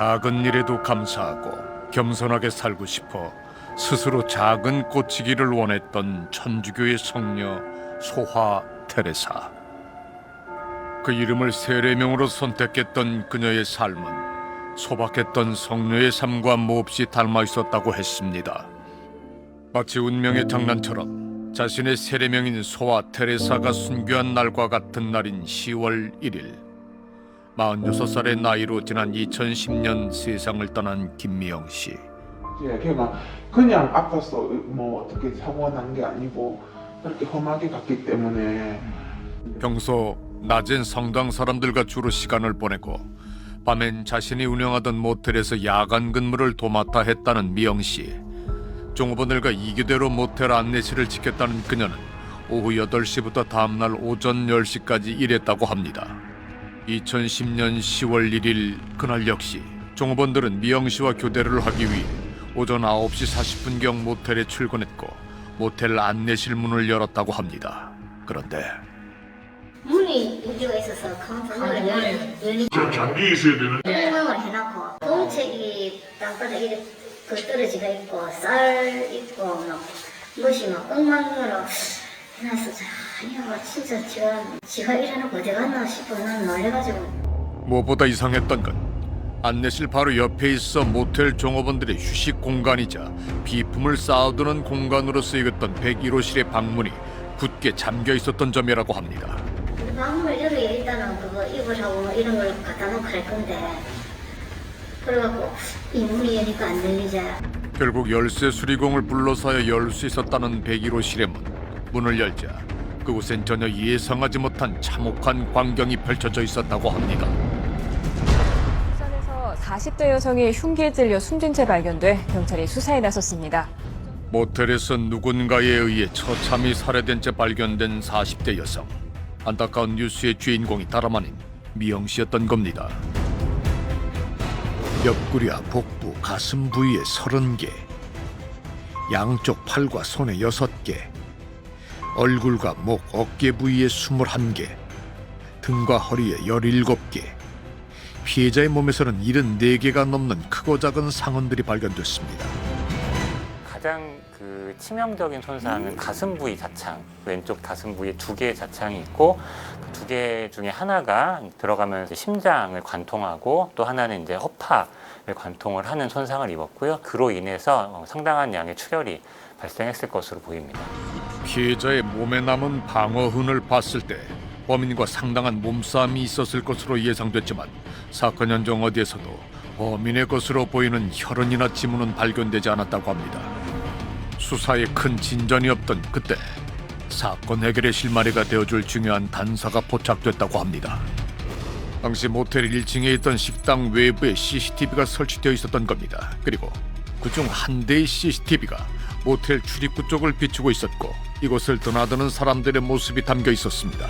작은 일에도 감사하고 겸손하게 살고 싶어 스스로 작은 꽃이기를 원했던 천주교의 성녀 소화 테레사. 그 이름을 세례명으로 선택했던 그녀의 삶은 소박했던 성녀의 삶과 몹시 닮아 있었다고 했습니다. 마치 운명의 장난처럼 자신의 세례명인 소화 테레사가 순교한 날과 같은 날인 10월 1일 46살의 나이로 지난 2010년 세상을 떠난 김미영 씨. 예, 걔가 그냥 아파서 뭐 어떻게 사고가 난 게 아니고 그렇게 험하게 갔기 때문에. 평소 낮엔 성당 사람들과 주로 시간을 보내고 밤엔 자신이 운영하던 모텔에서 야간 근무를 도맡아 했다는 미영 씨. 종업원들과 이교대로 모텔 안내실을 지켰다는 그녀는 오후 8시부터 다음날 오전 10시까지 일했다고 합니다. 2010년 10월 1일 그날 역시 종업원들은 미영 씨와 교대를 하기 위해 오전 9시 40분경 모텔에 출근했고 모텔 안내실 문을 열었다고 합니다. 그런데 문이 문제가 있어서 카운터 문을 열리 잠겨 있어야 되는. 엉망을 해놓고 공책이 땅바닥에 이렇게 떨어지가 있고 쌀 있고 막 무엇이 막 엉망으로 해놔서 아니야 진짜 지가 일해놓고 어디 갔나 싶어 난 놀래가지고. 무엇보다 이상했던 건 안내실 바로 옆에 있어 모텔 종업원들의 휴식 공간이자 비품을 쌓아두는 공간으로 쓰이던 101호실의 방문이 굳게 잠겨 있었던 점이라고 합니다. 방문을 열어 일단은 그거 이불하고 뭐 이런 걸 갖다 놓고 할 건데 그래갖고 이 문이 여니까 안 열리자. 결국 열쇠 수리공을 불러서야 열 수 있었다는 101호실의 문을 열자 그곳엔 전혀 예상하지 못한 참혹한 광경이 펼쳐져 있었다고 합니다. 부산에서 40대 여성이 흉기에 찔려 숨진 채 발견돼 경찰이 수사에 나섰습니다. 모텔에서 누군가에 의해 처참히 살해된 채 발견된 40대 여성. 안타까운 뉴스의 주인공이 다름 아닌 미영 씨였던 겁니다. 옆구리와 복부, 가슴 부위에 30개, 양쪽 팔과 손에 6개, 얼굴과 목, 어깨 부위에 21개, 등과 허리에 17개, 피해자의 몸에서는 74개가 넘는 크고 작은 상흔들이 발견됐습니다. 가장 치명적인 손상은 가슴 부위 자창, 왼쪽 가슴 부위에 2개의 자창이 있고 그 2개 중에 하나가 들어가면 심장을 관통하고 또 하나는 이제 허파를 관통을 하는 손상을 입었고요. 그로 인해서 상당한 양의 출혈이 발생했을 것으로 보입니다. 피해자의 몸에 남은 방어흔을 봤을 때 범인과 상당한 몸싸움이 있었을 것으로 예상됐지만 사건 현장 어디에서도 범인의 것으로 보이는 혈흔이나 지문은 발견되지 않았다고 합니다. 수사에 큰 진전이 없던 그때 사건 해결의 실마리가 되어줄 중요한 단서가 포착됐다고 합니다. 당시 모텔 1층에 있던 식당 외부에 CCTV가 설치되어 있었던 겁니다. 그리고 그중 한 대의 CCTV가 모텔 출입구 쪽을 비추고 있었고 이곳을 드나드는 사람들의 모습이 담겨 있었습니다.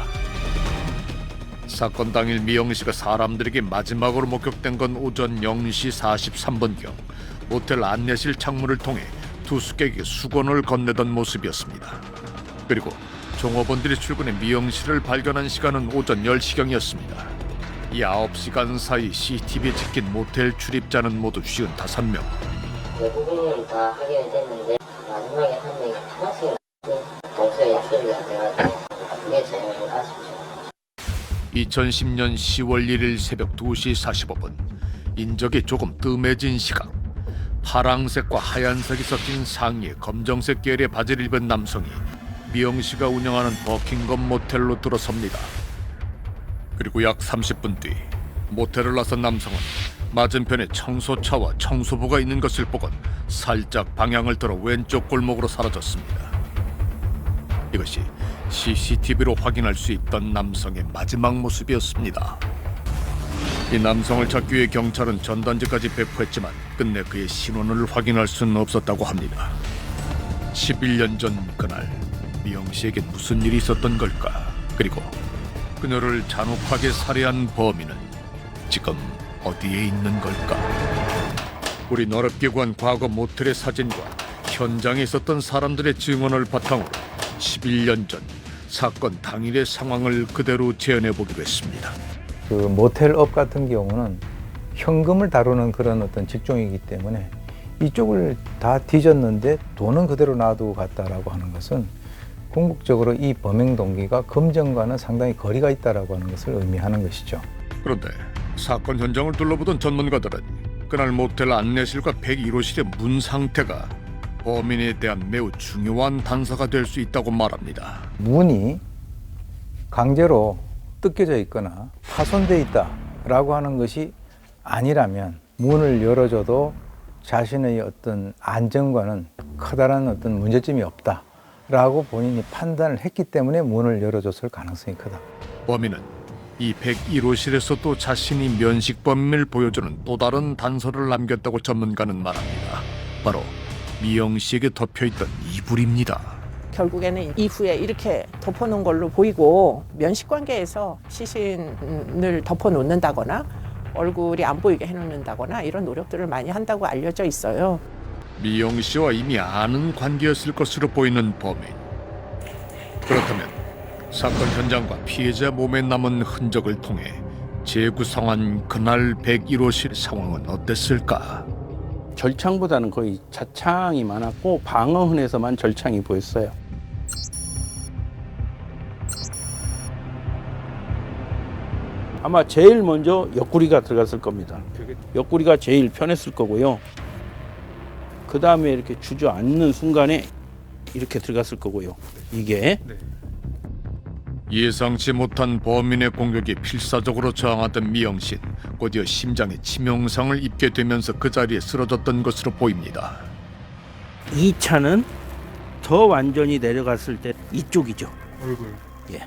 사건 당일 미영 씨가 사람들에게 마지막으로 목격된 건 오전 0시 43분경 모텔 안내실 창문을 통해 투숙객에게 수건을 건네던 모습이었습니다. 그리고 종업원들이 출근해 미영 씨를 발견한 시간은 오전 10시경이었습니다. 이 9시간 사이 CCTV에 찍힌 모텔 출입자는 모두 55명. 대부분은 다 확인이 됐는데 마지막에 한 명이 하나씩 동서에 기억이 안 돼가지고 그게 제일 아쉽죠. 2010년 10월 1일 새벽 2시 45분 인적이 조금 뜸해진 시각 파랑색과 하얀색이 섞인 상의에 검정색 계열의 바지를 입은 남성이 미영 씨가 운영하는 버킹엄 모텔로 들어섭니다. 그리고 약 30분 뒤 모텔을 나선 남성은 맞은편에 청소차와 청소부가 있는 것을 보곤 살짝 방향을 틀어 왼쪽 골목으로 사라졌습니다. 이것이 CCTV로 확인할 수 있던 남성의 마지막 모습이었습니다. 이 남성을 찾기 위해 경찰은 전단지까지 배포했지만 끝내 그의 신원을 확인할 수는 없었다고 합니다. 11년 전 그날 미영 씨에게 무슨 일이 있었던 걸까? 그리고 그녀를 잔혹하게 살해한 범인은 지금 어디에 있는 걸까? 우리 어렵게 구한 과거 모텔의 사진과 현장에 있었던 사람들의 증언을 바탕으로 11년 전 사건 당일의 상황을 그대로 재현해 보기로 했습니다. 그 모텔업 같은 경우는 현금을 다루는 그런 어떤 직종이기 때문에 이쪽을 다 뒤졌는데 돈은 그대로 놔두고 갔다라고 하는 것은 궁극적으로 이 범행 동기가 검정과는 상당히 거리가 있다라고 하는 것을 의미하는 것이죠. 그런데 사건 현장을 둘러보던 전문가들은 그날 모텔 안내실과 101호실의 문 상태가 범인에 대한 매우 중요한 단서가 될 수 있다고 말합니다. 문이 강제로 뜯겨져 있거나 파손돼 있다라고 하는 것이 아니라면 문을 열어줘도 자신의 어떤 안전과는 커다란 어떤 문제점이 없다라고 본인이 판단을 했기 때문에 문을 열어줬을 가능성이 크다. 범인은 이 101호실에서도 자신이 면식범임을 보여주는 또 다른 단서를 남겼다고 전문가는 말합니다. 바로 미영 씨에게 덮여있던 이불입니다. 결국에는 이후에 이렇게 덮어놓은 걸로 보이고 면식관계에서 시신을 덮어놓는다거나 얼굴이 안 보이게 해놓는다거나 이런 노력들을 많이 한다고 알려져 있어요. 미영 씨와 이미 아는 관계였을 것으로 보이는 범인. 그렇다면 사건 현장과 피해자 몸에 남은 흔적을 통해 재구성한 그날 101호실 상황은 어땠을까? 절창보다는 거의 자창이 많았고 방어훈에서만 절창이 보였어요. 아마 제일 먼저 옆구리가 들어갔을 겁니다. 옆구리가 제일 편했을 거고요. 그 다음에 이렇게 주저앉는 순간에 이렇게 들어갔을 거고요. 이게 예상치 못한 범인의 공격에 필사적으로 저항하던 미영 씨는 곧이어 심장에 치명상을 입게 되면서 그 자리에 쓰러졌던 것으로 보입니다. 2차는 더 완전히 내려갔을 때 이쪽이죠. 얼굴. 예.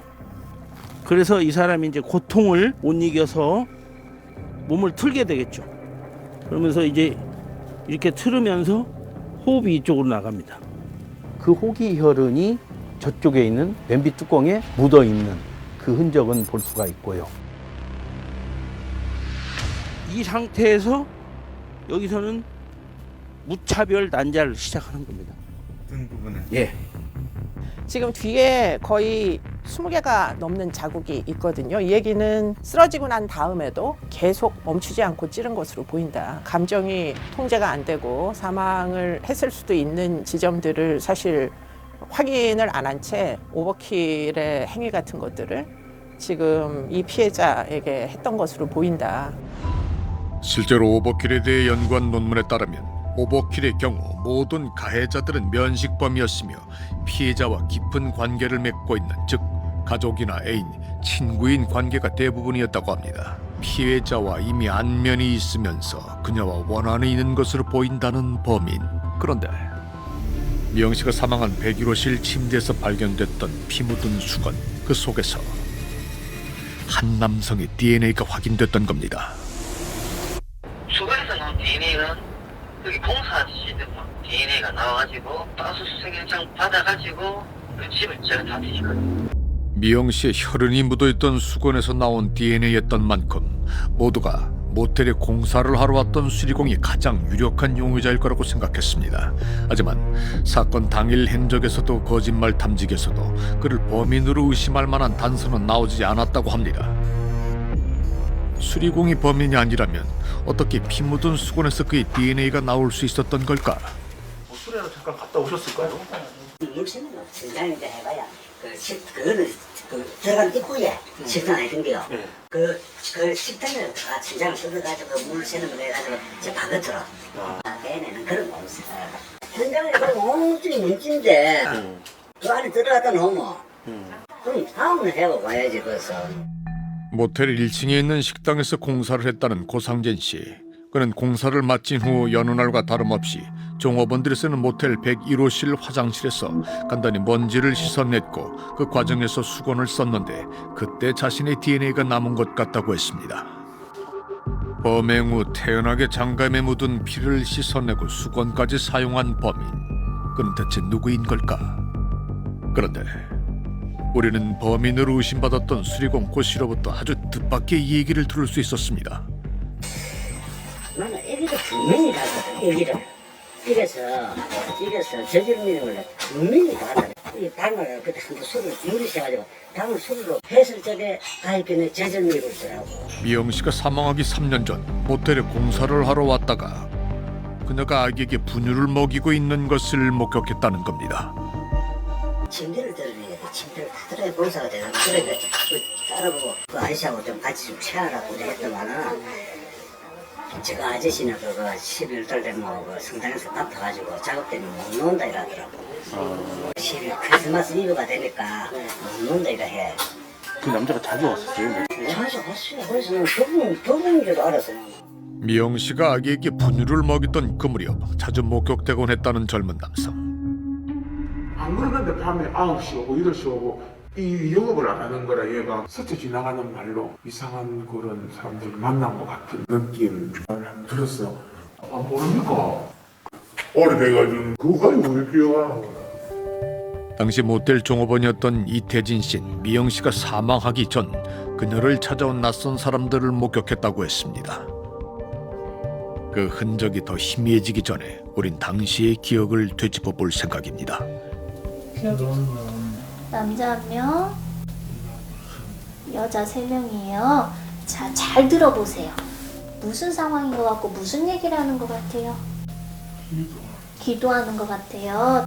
그래서 이 사람이 이제 고통을 못 이겨서 몸을 틀게 되겠죠. 그러면서 이제 이렇게 틀으면서 호흡이 이쪽으로 나갑니다. 그 호기 혈흔이 저쪽에 있는 변비 뚜껑에 묻어 있는 그 흔적은 볼 수가 있고요. 이 상태에서 여기서는 무차별 난자를 시작하는 겁니다. 등 부분에. 예. 지금 뒤에 거의 20개가 넘는 자국이 있거든요. 이 얘기는 쓰러지고 난 다음에도 계속 멈추지 않고 찌른 것으로 보인다. 감정이 통제가 안 되고 사망을 했을 수도 있는 지점들을 사실 확인을 안 한 채 오버킬의 행위 같은 것들을 지금 이 피해자에게 했던 것으로 보인다. 실제로 오버킬에 대해 연구한 논문에 따르면 오버킬의 경우 모든 가해자들은 면식범이었으며 피해자와 깊은 관계를 맺고 있는, 즉 가족이나 애인, 친구인 관계가 대부분이었다고 합니다. 피해자와 이미 안면이 있으면서 그녀와 원한이 있는 것으로 보인다는 범인. 그런데 미영 씨가 사망한 101호실 침대에서 발견됐던 피 묻은 수건, 그 속에서 한 남성의 DNA가 확인됐던 겁니다. 수거에서 나온 DNA는 여기 공사 아저씨들 DNA가 나와가지고 가스수색 영장 받아가지고 그 집을 제가 다 뒤졌거든요. 미영 씨의 혈흔이 묻어있던 수건에서 나온 DNA였던 만큼 모두가 모텔에 공사를 하러 왔던 수리공이 가장 유력한 용의자일 거라고 생각했습니다. 하지만 사건 당일 행적에서도 거짓말 탐지기에서도 그를 범인으로 의심할 만한 단서는 나오지 않았다고 합니다. 수리공이 범인이 아니라면 어떻게 피 묻은 수건에서 그의 DNA가 나올 수 있었던 걸까? 수레로 잠깐 갔다 오셨을까요? 육신은 진장인데 해봐야 그거는 들어간 입구에 식당 아니던데요. 그 식당에 진장을 뜯어가지고 물 새는 거 해가지고 저 바깥으로 내내는 그런 거 없어요. 현장에 그럼 엉뚱이 문진데 그 안에 들어갔다 놓으면 그럼 다음은 해보고 와야지 그래서. 모텔 1층에 있는 식당에서 공사를 했다는 고상진 씨. 그는 공사를 마친 후 여느 날과 다름없이 종업원들이 쓰는 모텔 101호실 화장실에서 간단히 먼지를 씻어냈고 그 과정에서 수건을 썼는데 그때 자신의 DNA가 남은 것 같다고 했습니다. 범행 후 태연하게 장갑에 묻은 피를 씻어내고 수건까지 사용한 범인. 그는 대체 누구인 걸까? 그런데 우리는 범인으로 의심받았던 수리공 고 씨로부터 아주 뜻밖의 얘기를 들을 수 있었습니다. 나는 애기가 분명히 가거든, 애기를. 이래서 저지르는 걸 분명히 가거든. 이 방을 그때 한번 술을 누리셔가지고 방을 술로 해설점에 가입견에 재정리고 있더라고. 미영 씨가 사망하기 3년 전 모텔에 공사를 하러 왔다가 그녀가 아기에게 분유를 먹이고 있는 것을 목격했다는 겁니다. 침대를 들어내야 돼. 침대를 다 들어야 공사가 되는 거야. 그래 따라보고 그 아저씨하고 좀 같이 좀 체하라고 했더만은 제가 아저씨는 그거 11달 되면 그 성당에서 아파가지고 작업 때문에 못 논다 이러더라고. 12월 크리스마스 이브가 되니까 못 논다 이러 해. 그 남자가 자주 왔었어요. 자주 왔어요. 그래서 도둑인 줄 알았어요. 미영 씨가 아기에게 분유를 먹이던 그 무렵 자주 목격되곤 했다는 젊은 남성. 안 그러는데 밤에 9시 오고 8시 오고 이 영업을 안 하는 거라 얘가 스쳐 지나가는 말로 이상한 그런 사람들을 만난 것 같은 느낌을 들었어요. 아 모릅니까? 오래돼가지고 그거 가지고 왜 기억하는 거야? 당시 모텔 종업원이었던 이태진 씨는 미영 씨가 사망하기 전 그녀를 찾아온 낯선 사람들을 목격했다고 했습니다. 그 흔적이 더 희미해지기 전에 우린 당시의 기억을 되짚어 볼 생각입니다. 남자 1명, 여자 3명이에요. 자, 잘 들어보세요. 무슨 상황인 것 같고 무슨 얘기를 하는 것 같아요? 기도하는 것 같아요.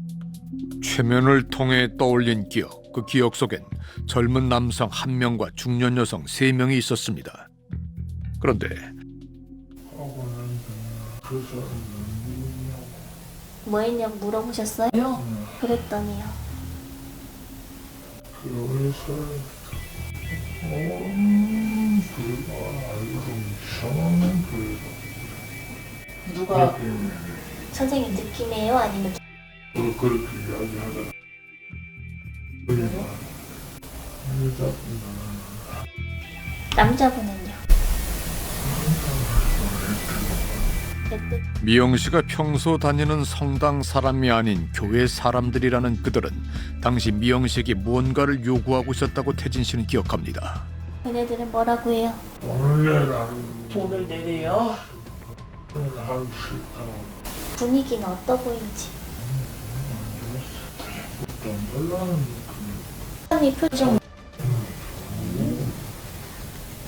최면을 통해 떠올린 기억, 그 기억 속엔 젊은 남성 1명과 중년 여성 3명이 있었습니다. 그런데 뭐 했냐고 물어보셨어요? 그랬더니요. 누가? 선생님 느낌이에요? 아니면 그렇게 이야기하잖아. 남자분은요? 미영 씨가 평소 다니는 성당 사람이 아닌 교회 사람들이라는 그들은 당시 미영 씨에게 무언가를 요구하고 있었다고 태진 씨는 기억합니다. 걔네들은 뭐라고 해요? 돈을 내래요? 분위기는 어떠 보이는지. 이 표정.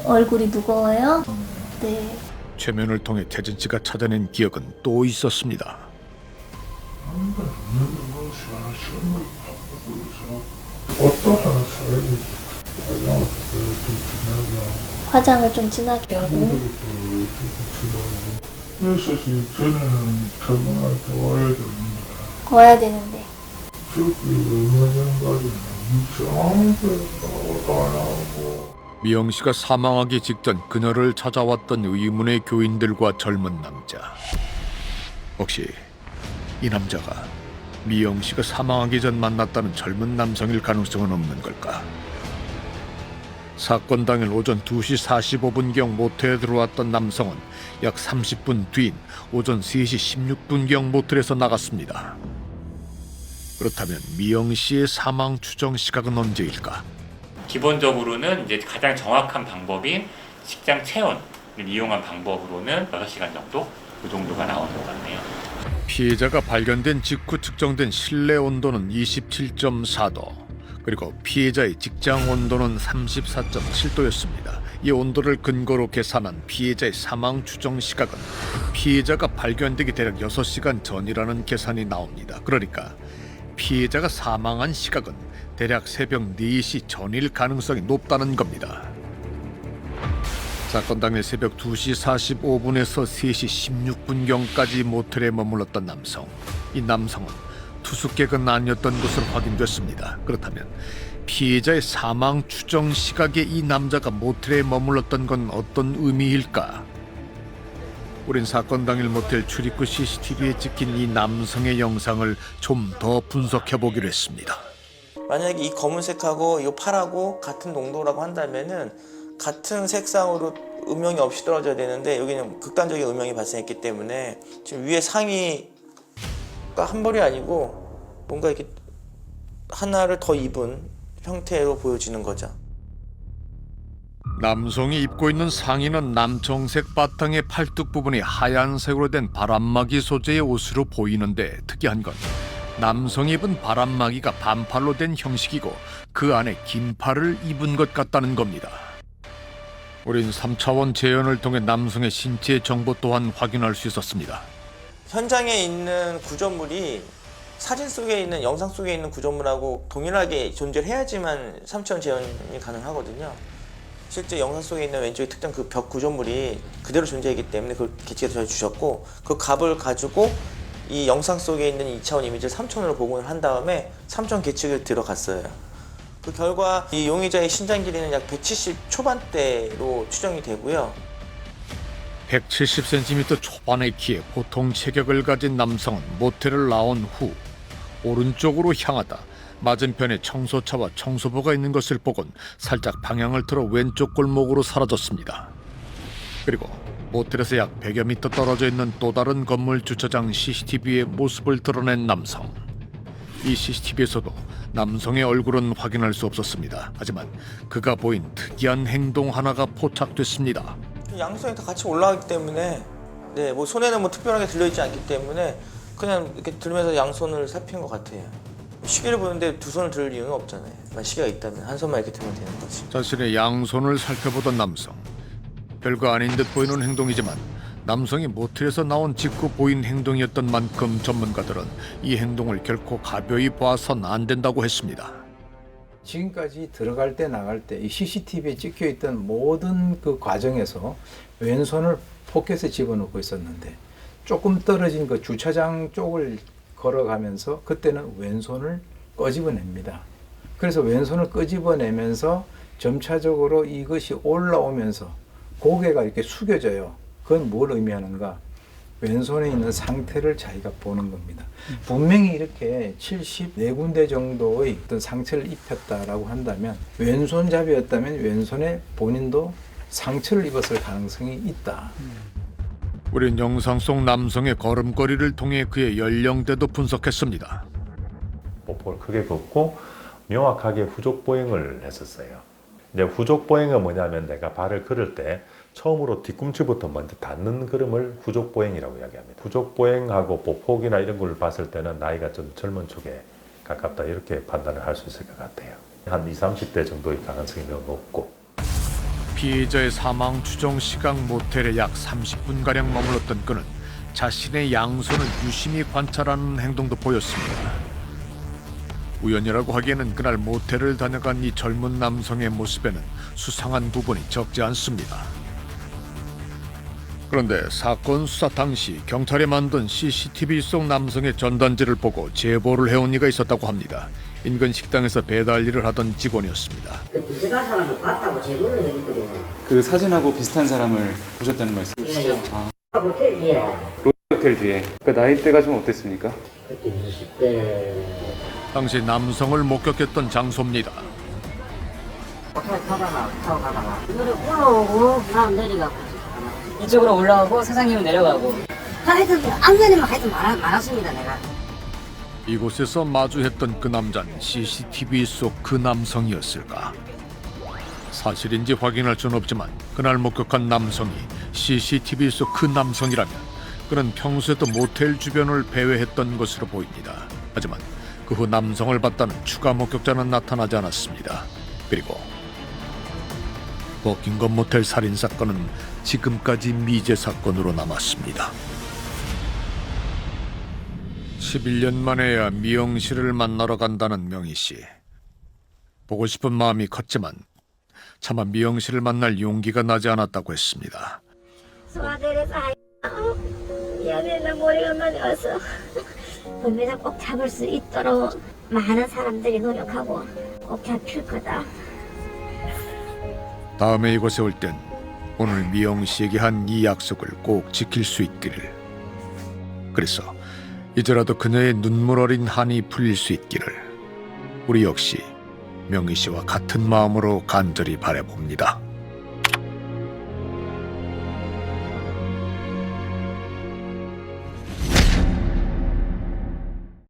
얼굴이 무거워요? 네. 최면을 통해 태진 씨가 찾아낸 기억은 또 있었습니다. 화장을 좀 진하게 하고. 와야 되는데. 미영 씨가 사망하기 직전 그녀를 찾아왔던 의문의 교인들과 젊은 남자. 혹시 이 남자가 미영 씨가 사망하기 전 만났다는 젊은 남성일 가능성은 없는 걸까? 사건 당일 오전 2시 45분경 모텔에 들어왔던 남성은 약 30분 뒤인 오전 3시 16분경 모텔에서 나갔습니다. 그렇다면 미영 씨의 사망 추정 시각은 언제일까? 기본적으로는 이제 가장 정확한 방법인 직장 체온을 이용한 방법으로는 6시간 정도? 그 정도가 나오는 것 같네요. 피해자가 발견된 직후 측정된 실내 온도는 27.4도, 그리고 피해자의 직장 온도는 34.7도였습니다. 이 온도를 근거로 계산한 피해자의 사망 추정 시각은 피해자가 발견되기 대략 6시간 전이라는 계산이 나옵니다. 그러니까 피해자가 사망한 시각은 대략 새벽 4시 전일 가능성이 높다는 겁니다. 사건 당일 새벽 2시 45분에서 3시 16분경까지 모텔에 머물렀던 남성. 이 남성은 투숙객은 아니었던 것으로 확인됐습니다. 그렇다면 피해자의 사망 추정 시각에 이 남자가 모텔에 머물렀던 건 어떤 의미일까? 우린 사건 당일 모텔 출입구 CCTV에 찍힌 이 남성의 영상을 좀 더 분석해보기로 했습니다. 만약에 이 검은색하고 이 파라고 같은 농도라고 한다면은 같은 색상으로 음영이 없이 떨어져야 되는데 여기는 극단적인 음영이 발생했기 때문에 지금 위에 상의가 한 벌이 아니고 뭔가 이렇게 하나를 더 입은 형태로 보여지는 거죠. 남성이 입고 있는 상의는 남청색 바탕의 팔뚝 부분이 하얀색으로 된 바람막이 소재의 옷으로 보이는데 특이한 건 남성이 입은 바람막이가 반팔로 된 형식이고 그 안에 긴팔을 입은 것 같다는 겁니다. 우린 3차원 재현을 통해 남성의 신체 정보 또한 확인할 수 있었습니다. 현장에 있는 구조물이 사진 속에 있는, 영상 속에 있는 구조물하고 동일하게 존재해야지만 3차원 재현이 가능하거든요. 실제 영상 속에 있는 왼쪽에 특정 그 벽 구조물이 그대로 존재하기 때문에 그걸 기체에서 저희 주셨고, 그 값을 가지고 이 영상 속에 있는 2차원 이미지를 3차원으로 복원을 한 다음에 3차원 계측을 들어갔어요. 그 결과 이 용의자의 신장 길이는 약 170 초반대로 추정이 되고요. 170cm 초반의 키에 보통 체격을 가진 남성은 모텔을 나온 후 오른쪽으로 향하다 맞은편에 청소차와 청소부가 있는 것을 보곤 살짝 방향을 틀어 왼쪽 골목으로 사라졌습니다. 그리고 모텔에서 약 100여 미터 떨어져 있는 또 다른 건물 주차장 CCTV의 모습을 드러낸 남성. 이 CCTV에서도 남성의 얼굴은 확인할 수 없었습니다. 하지만 그가 보인 특이한 행동 하나가 포착됐습니다. 양손이 다 같이 올라가기 때문에, 네, 뭐 손에는 뭐 특별하게 들려있지 않기 때문에 그냥 이렇게 들면서 양손을 살핀 것 같아요. 시계를 보는데 두 손을 들 이유는 없잖아요. 시계가 있다면 한 손만 이렇게 들면 되는 거지. 자신의 양손을 살펴보던 남성. 별거 아닌 듯 보이는 행동이지만 남성이 모텔에서 나온 직후 보인 행동이었던 만큼 전문가들은 이 행동을 결코 가벼이 봐선 안 된다고 했습니다. 지금까지 들어갈 때 나갈 때 이 CCTV에 찍혀 있던 모든 그 과정에서 왼손을 포켓에 집어넣고 있었는데 조금 떨어진 그 주차장 쪽을 걸어가면서 그때는 왼손을 꺼집어냅니다. 그래서 왼손을 꺼집어내면서 점차적으로 이것이 올라오면서 고개가 이렇게 숙여져요. 그건 뭘 의미하는가? 왼손에 있는 상태를 자기가 보는 겁니다. 분명히 이렇게 74군데 정도의 어떤 상처를 입혔다라고 한다면 왼손잡이였다면 왼손에 본인도 상처를 입었을 가능성이 있다. 우린 영상 속 남성의 걸음걸이를 통해 그의 연령대도 분석했습니다. 보폭을 크게 걷고 명확하게 후족 보행을 했었어요. 이제 후족 보행은 뭐냐면 내가 발을 걸을 때 처음으로 뒤꿈치부터 먼저 닿는 걸음을 후족 보행이라고 이야기합니다. 후족 보행하고 보폭이나 이런 걸 봤을 때는 나이가 좀 젊은 쪽에 가깝다 이렇게 판단을 할 수 있을 것 같아요. 한 20, 30대 정도의 가능성이 매우 높고. 피해자의 사망 추정 시각 모텔에 약 30분가량 머물렀던 그는 자신의 양손을 유심히 관찰하는 행동도 보였습니다. 우연이라고 하기에는 그날 모텔을 다녀간 이 젊은 남성의 모습에는 수상한 부분이 적지 않습니다. 그런데 사건 수사 당시 경찰에 만든 CCTV 속 남성의 전단지를 보고 제보를 해온 이가 있었다고 합니다. 인근 식당에서 배달 일을 하던 직원이었습니다. 그 비슷한 사람을 봤다고 제보를 해줬거든요. 그 사진하고 비슷한 사람을 보셨다는 말씀이시죠? 아. 호텔 뒤에. 호텔 뒤에. 그 나이대가 좀 어땠습니까? 그때 20대. 당시 남성을 목격했던 장소입니다. 호텔 타고 가다가 이거를 올라오고 나 내려가고 이쪽으로 올라오고 사장님은 내려가고 하여튼 안면에만 하여튼 많았습니다 내가. 이곳에서 마주했던 그 남자는 CCTV 속 그 남성이었을까? 사실인지 확인할 수는 없지만 그날 목격한 남성이 CCTV 속 그 남성이라면 그는 평소에도 모텔 주변을 배회했던 것으로 보입니다. 하지만 그 후 남성을 봤다는 추가 목격자는 나타나지 않았습니다. 그리고 버킹엄 모텔 살인 사건은 지금까지 미제 사건으로 남았습니다. 11년 만에야 미영씨를 만나러 간다는 명희씨. 보고 싶은 마음이 컸지만 차마 미영씨를 만날 용기가 나지 않았다고 했습니다. 소아대에서 미안해, 나 머리가 많이 와서 범인을 꼭 잡을 수 있도록 많은 사람들이 노력하고 꼭 잡힐 거다. 다음에 이곳에 올 땐 오늘 미영씨에게 한 이 약속을 꼭 지킬 수 있기를. 그래서 이제라도 그녀의 눈물 어린 한이 풀릴 수 있기를 우리 역시 명희씨와 같은 마음으로 간절히 바라봅니다.